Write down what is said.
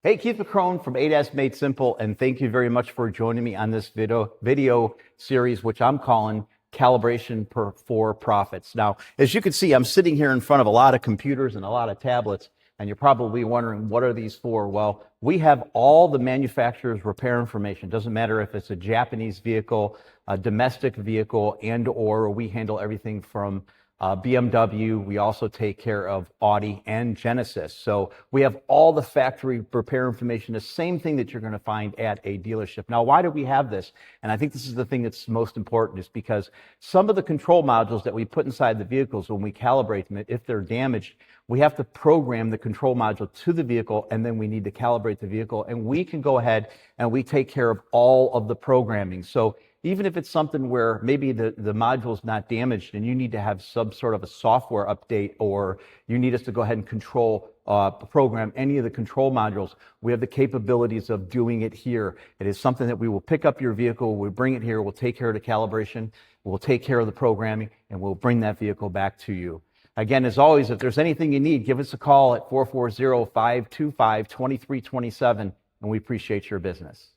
Hey, Keith McCrone from ADAS Made Simple, and thank you very much for joining me on this video series, which I'm calling Calibration for Profits. Now, as you can see, I'm sitting here in front of a lot of computers and a lot of tablets, and you're probably wondering, what are these for? Well, we have all the manufacturer's repair information. Doesn't matter if it's a Japanese vehicle, a domestic vehicle, or we handle everything from BMW. We also take care of Audi and Genesis. So we have all the factory repair information, the same thing that you're going to find at a dealership. Now, why do we have this? And I think this is the thing that's most important, is because some of the control modules that we put inside the vehicles, when we calibrate them, if they're damaged, we have to program the control module to the vehicle, and then we need to calibrate the vehicle. And we can go ahead and we take care of all of the programming. So even if it's something where maybe the module is not damaged and you need to have some sort of a software update, or you need us to go ahead and program any of the control modules, we have the capabilities of doing it here. It is something that we will pick up your vehicle, we'll bring it here, we'll take care of the calibration, we'll take care of the programming, and we'll bring that vehicle back to you. Again, as always, if there's anything you need, give us a call at 440-525-2327, and we appreciate your business.